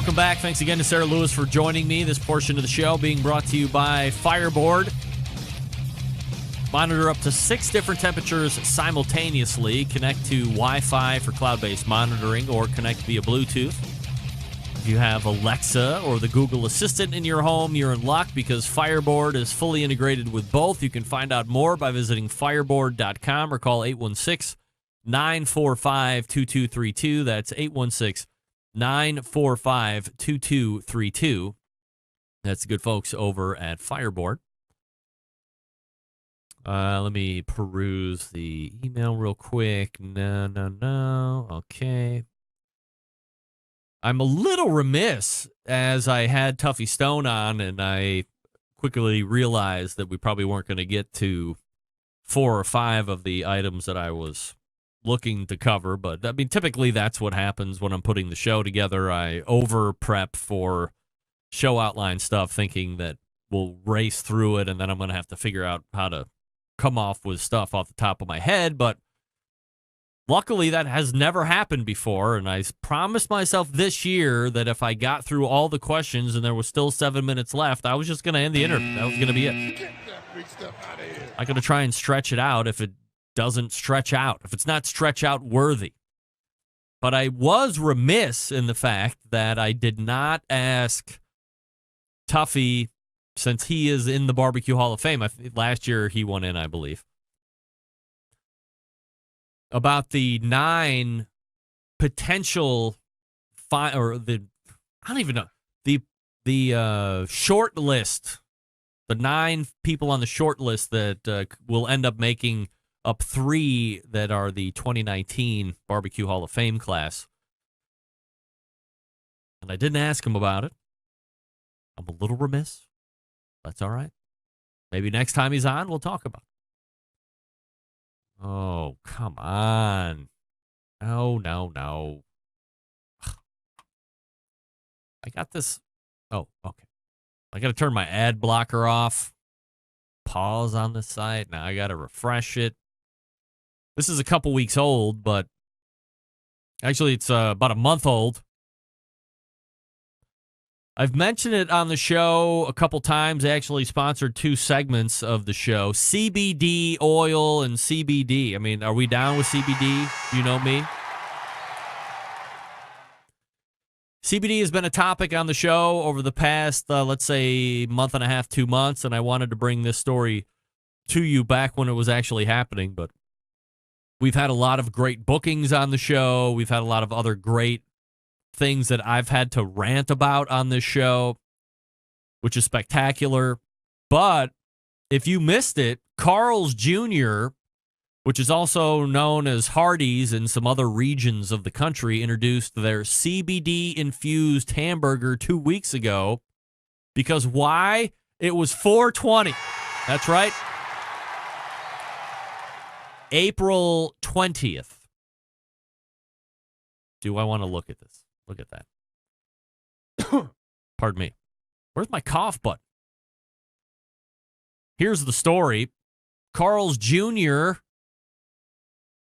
Welcome back. Thanks again to Sarah Lewis for joining me. This portion of the show being brought to you by Fireboard. Monitor up to 6 different temperatures simultaneously. Connect to Wi-Fi for cloud-based monitoring or connect via Bluetooth. If you have Alexa or the Google Assistant in your home, you're in luck because Fireboard is fully integrated with both. You can find out more by visiting fireboard.com or call 816-945-2232. That's 816-945-2232. That's the good folks over at Fireboard. Let me peruse the email real quick. No. Okay. I'm a little remiss as I had Tuffy Stone on, and I quickly realized that we probably weren't going to get to 4 or 5 of the items that I was looking to cover. But, I mean, typically that's what happens when I'm putting the show together. I over-prep for show outline stuff, thinking that we'll race through it, and then I'm going to have to figure out how to come off with stuff off the top of my head. But luckily, that has never happened before, and I promised myself this year that if I got through all the questions and there was still 7 minutes left, I was just going to end the interview. That was going to be it. Get that big stuff out of here. I'm going to try and stretch it out if it doesn't stretch out, if it's not stretch out worthy. But I was remiss in the fact that I did not ask Tuffy, since he is in the Barbecue Hall of Fame. Last year he won in, I believe, about the 9 potential I don't even know, the short list, the 9 people on the short list that will end up making up 3 that are the 2019 Barbecue Hall of Fame class. And I didn't ask him about it. I'm a little remiss. That's all right. Maybe next time he's on, we'll talk about it. Oh, come on. No. I got this. Oh, okay. I got to turn my ad blocker off. Pause on the site. Now I got to refresh it. This is a couple weeks old, but actually it's about a month old. I've mentioned it on the show a couple times. I actually sponsored 2 segments of the show. CBD oil and CBD. I mean, are we down with CBD? You know me. CBD has been a topic on the show over the past, let's say, month and a half, 2 months, and I wanted to bring this story to you back when it was actually happening. But we've had a lot of great bookings on the show. We've had a lot of other great things that I've had to rant about on this show, which is spectacular. But if you missed it, Carl's Jr., which is also known as Hardee's in some other regions of the country, introduced their CBD-infused hamburger 2 weeks ago. Because why? It was 4/20. That's right. April 20th. Do I want to look at this? Look at that. Pardon me. Where's my cough button? Here's the story. Carl's Jr.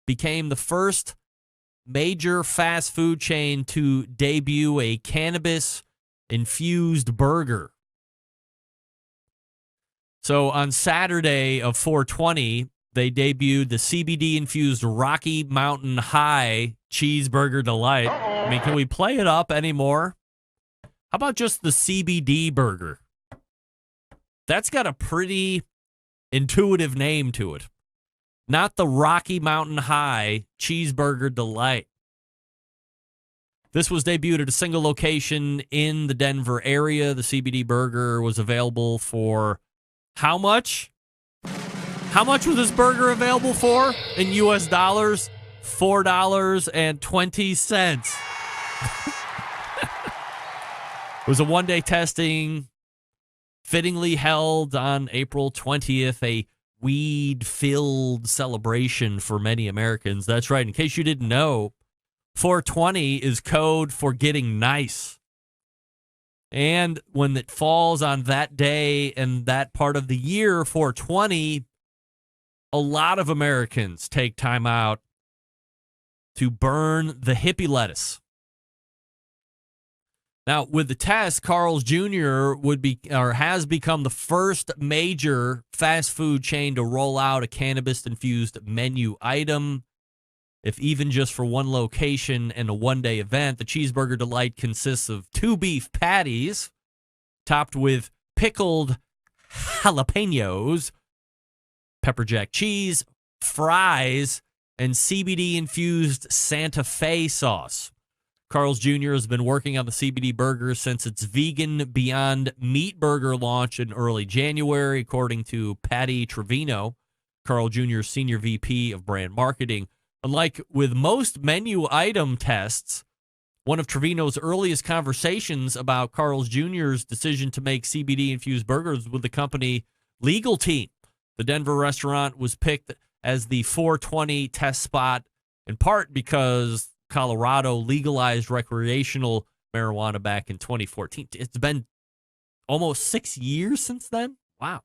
became the first major fast food chain to debut a cannabis-infused burger. So on Saturday of 4/20, they debuted the CBD-infused Rocky Mountain High Cheeseburger Delight. I mean, can we play it up anymore? How about just the CBD burger? That's got a pretty intuitive name to it. Not the Rocky Mountain High Cheeseburger Delight. This was debuted at a single location in the Denver area. The CBD burger was available for how much? How much was this burger available for in U.S. dollars? $4.20. It was a one-day testing, fittingly held on April 20th, a weed-filled celebration for many Americans. That's right. In case you didn't know, 420 is code for getting nice. And when it falls on that day and that part of the year, 420, a lot of Americans take time out to burn the hippie lettuce. Now, with the test, Carl's Jr. has become the first major fast food chain to roll out a cannabis-infused menu item. If even just for one location and a one-day event, the Cheeseburger Delight consists of 2 beef patties topped with pickled jalapenos, pepper jack cheese, fries, and CBD-infused Santa Fe sauce. Carl's Jr. has been working on the CBD burger since its vegan Beyond Meat burger launch in early January, according to Patty Trevino, Carl Jr.'s senior VP of brand marketing. Unlike with most menu item tests, one of Trevino's earliest conversations about Carl's Jr.'s decision to make CBD-infused burgers with the company legal team. The Denver restaurant was picked as the 420 test spot in part because Colorado legalized recreational marijuana back in 2014. It's been almost 6 years since then. Wow.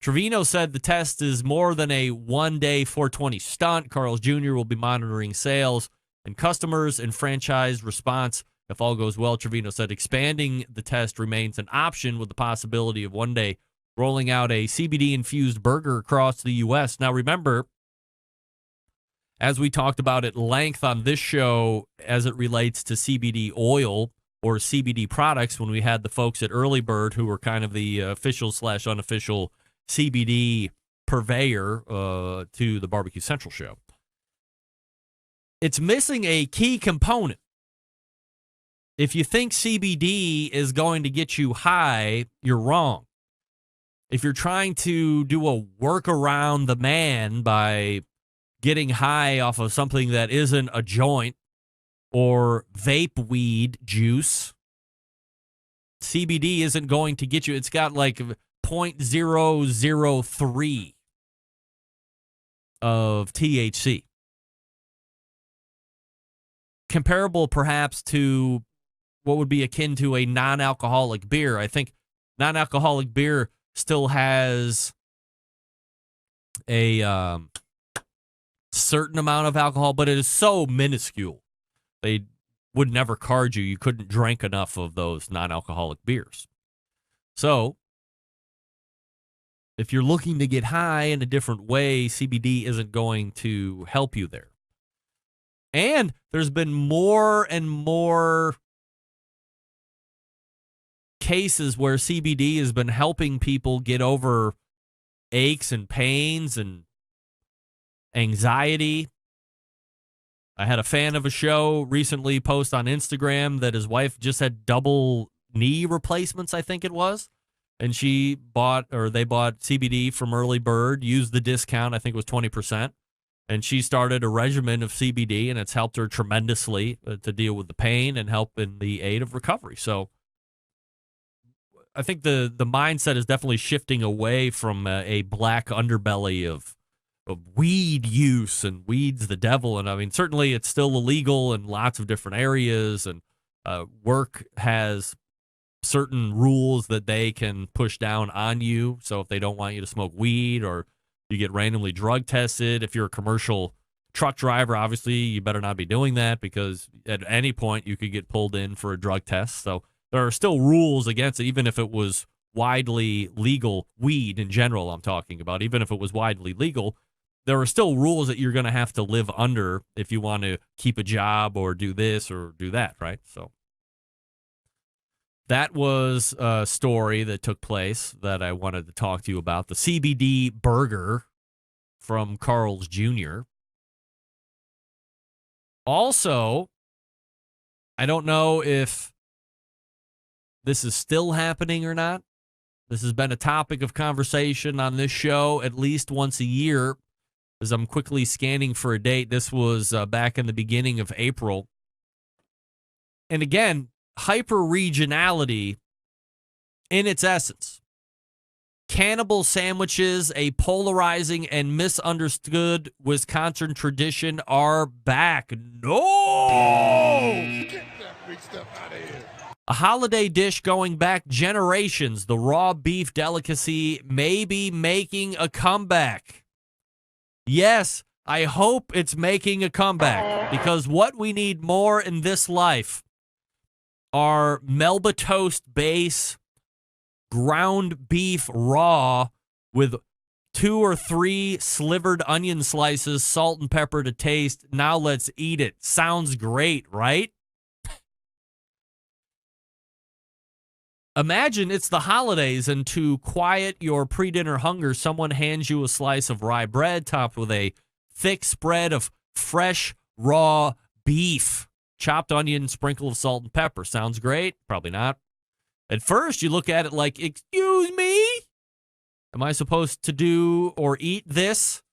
Trevino said the test is more than a one-day 420 stunt. Carl's Jr. will be monitoring sales and customers and franchise response. If all goes well, Trevino said expanding the test remains an option with the possibility of one day rolling out a CBD-infused burger across the U.S. Now, remember, as we talked about at length on this show as it relates to CBD oil or CBD products when we had the folks at Early Bird who were kind of the official/unofficial CBD purveyor to the Barbecue Central show. It's missing a key component. If you think CBD is going to get you high, you're wrong. If you're trying to do a work around the man by getting high off of something that isn't a joint or vape weed juice, CBD isn't going to get you. It's got like 0.003 of THC. Comparable perhaps to what would be akin to a non-alcoholic beer. I think non-alcoholic beer still has a certain amount of alcohol, but it is so minuscule. They would never card you. You couldn't drink enough of those non-alcoholic beers. So if you're looking to get high in a different way, CBD isn't going to help you there. And there's been more and more cases where CBD has been helping people get over aches and pains and anxiety. I had a fan of a show recently post on Instagram that his wife just had double knee replacements, I think it was. And they bought CBD from Early Bird, used the discount, I think it was 20%. And she started a regimen of CBD, and it's helped her tremendously to deal with the pain and help in the aid of recovery. So I think the mindset is definitely shifting away from a black underbelly of weed use and weed's the devil. And I mean, certainly it's still illegal in lots of different areas, and work has certain rules that they can push down on you. So if they don't want you to smoke weed or you get randomly drug tested, if you're a commercial truck driver, obviously you better not be doing that because at any point you could get pulled in for a drug test. So there are still rules against it, even if it was widely legal. Weed in general, I'm talking about, even if it was widely legal, there are still rules that you're going to have to live under if you want to keep a job or do this or do that, right? So that was a story that took place that I wanted to talk to you about. The CBD burger from Carl's Jr. Also, I don't know if this is still happening or not. This has been a topic of conversation on this show at least once a year. As I'm quickly scanning for a date, this was back in the beginning of April. And again, hyper-regionality in its essence. Cannibal sandwiches, a polarizing and misunderstood Wisconsin tradition, are back. No! Get that big stuff out of here. A holiday dish going back generations, the raw beef delicacy may be making a comeback. Yes, I hope it's making a comeback, because what we need more in this life are Melba Toast base ground beef raw with 2 or 3 slivered onion slices, salt and pepper to taste. Now let's eat it. Sounds great, right? Imagine it's the holidays, and to quiet your pre-dinner hunger, someone hands you a slice of rye bread topped with a thick spread of fresh, raw beef, chopped onion, sprinkle of salt and pepper. Sounds great? Probably not. At first, you look at it like, excuse me? Am I supposed to do or eat this?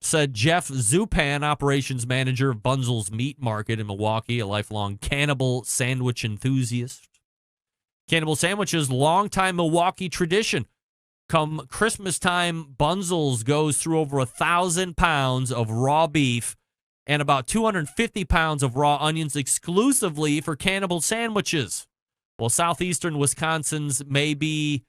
Said Jeff Zupan, operations manager of Bunzel's Meat Market in Milwaukee, a lifelong cannibal sandwich enthusiast. Cannibal sandwiches, longtime Milwaukee tradition. Come Christmas time, Bunzel's goes through over 1,000 pounds of raw beef and about 250 pounds of raw onions exclusively for cannibal sandwiches. While southeastern Wisconsin's may be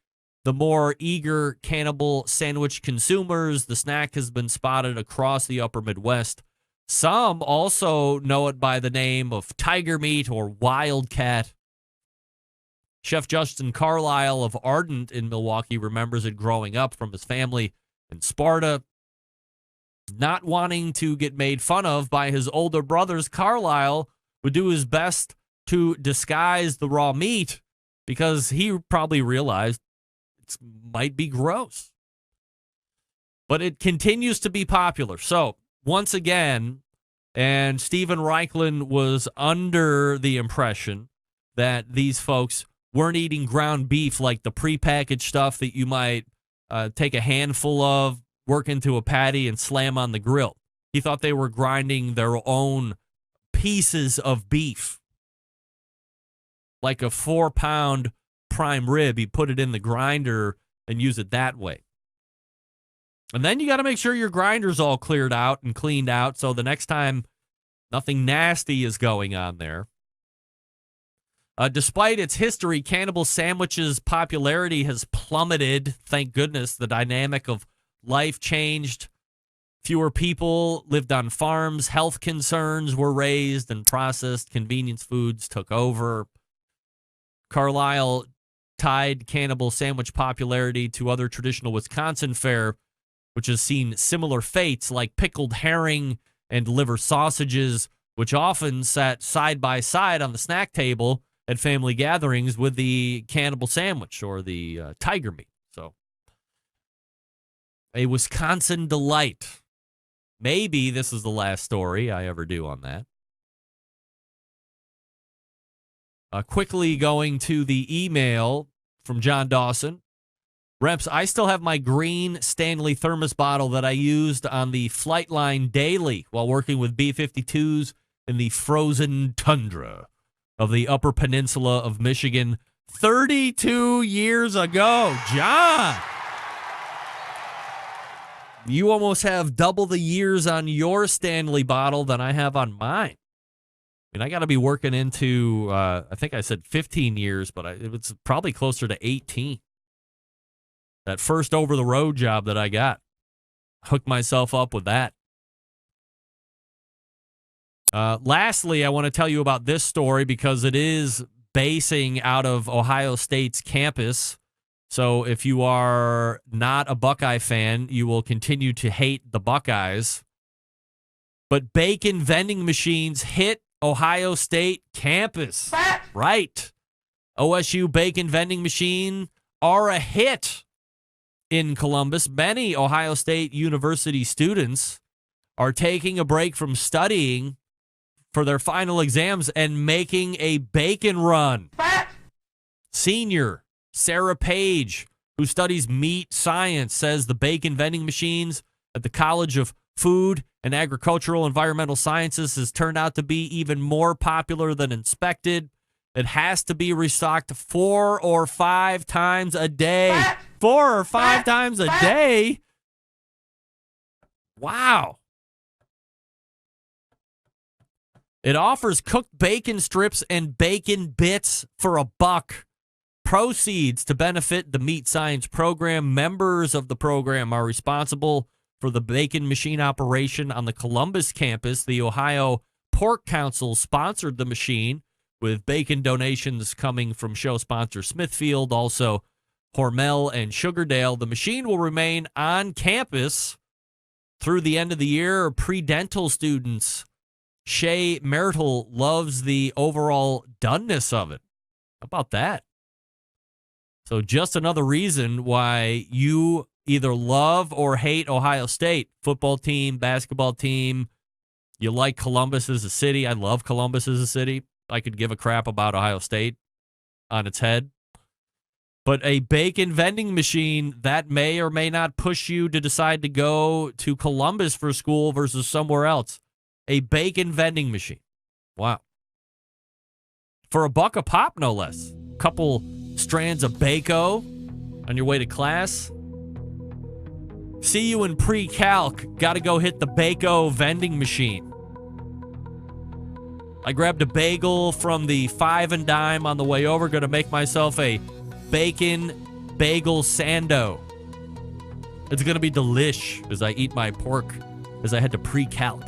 the more eager cannibal sandwich consumers, the snack has been spotted across the upper Midwest. Some also know it by the name of tiger meat or wildcat. Chef Justin Carlisle of Ardent in Milwaukee remembers it growing up from his family in Sparta. Not wanting to get made fun of by his older brothers, Carlisle would do his best to disguise the raw meat because he probably realized it might be gross. But it continues to be popular. So, once again, and Stephen Reichlin was under the impression that these folks weren't eating ground beef like the prepackaged stuff that you might take a handful of, work into a patty, and slam on the grill. He thought they were grinding their own pieces of beef. Like a 4-pound prime rib, he put it in the grinder and use it that way. And then you got to make sure your grinder's all cleared out and cleaned out so the next time nothing nasty is going on there. Despite its history, cannibal sandwiches' popularity has plummeted. Thank goodness the dynamic of life changed. Fewer people lived on farms. Health concerns were raised and processed convenience foods took over. Carlisle tied cannibal sandwich popularity to other traditional Wisconsin fare, which has seen similar fates like pickled herring and liver sausages, which often sat side by side on the snack table at family gatherings with the cannibal sandwich or the tiger meat. So, a Wisconsin delight. Maybe this is the last story I ever do on that. Quickly going to the email from John Dawson. Reps, I still have my green Stanley thermos bottle that I used on the Flightline daily while working with B-52s in the frozen tundra of the Upper Peninsula of Michigan 32 years ago. John, you almost have double the years on your Stanley bottle than I have on mine. I mean, I got to be working into, I think I said 15 years, but it's probably closer to 18. That first over-the-road job that I got, hooked myself up with that. Lastly, I want to tell you about this story because it is basing out of Ohio State's campus. So if you are not a Buckeye fan, you will continue to hate the Buckeyes. But bacon vending machines hit Ohio State campus. Right. OSU bacon vending machine are a hit in Columbus. Many Ohio State University students are taking a break from studying for their final exams and making a bacon run. Senior Sarah Page, who studies meat science, says the bacon vending machines at the College of Food and Agricultural Environmental Sciences has turned out to be even more popular than expected. It has to be restocked 4 or 5 times a day. 4 or 5 times a day? Wow. It offers cooked bacon strips and bacon bits for $1. Proceeds to benefit the Meat Science Program. Members of the program are responsible for the bacon machine operation on the Columbus campus. The Ohio Pork Council sponsored the machine, with bacon donations coming from show sponsor Smithfield, also Hormel and Sugardale. The machine will remain on campus through the end of the year. Pre-dental students, Shay Marital loves the overall doneness of it. How about that? So just another reason why you either love or hate Ohio State. Football team, basketball team. You like Columbus as a city. I love Columbus as a city. I could give a crap about Ohio State on its head. But a bacon vending machine, that may or may not push you to decide to go to Columbus for school versus somewhere else. A bacon vending machine. Wow. For $1 a pop, no less. Couple strands of Baco on your way to class. See you in pre-calc. Got to go hit the Baco vending machine. I grabbed a bagel from the 5 and Dime on the way over. Going to make myself a bacon bagel sando. It's going to be delish as I eat my pork as I head to pre-calc.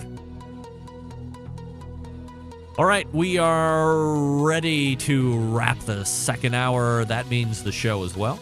All right, we are ready to wrap the second hour. That means the show as well.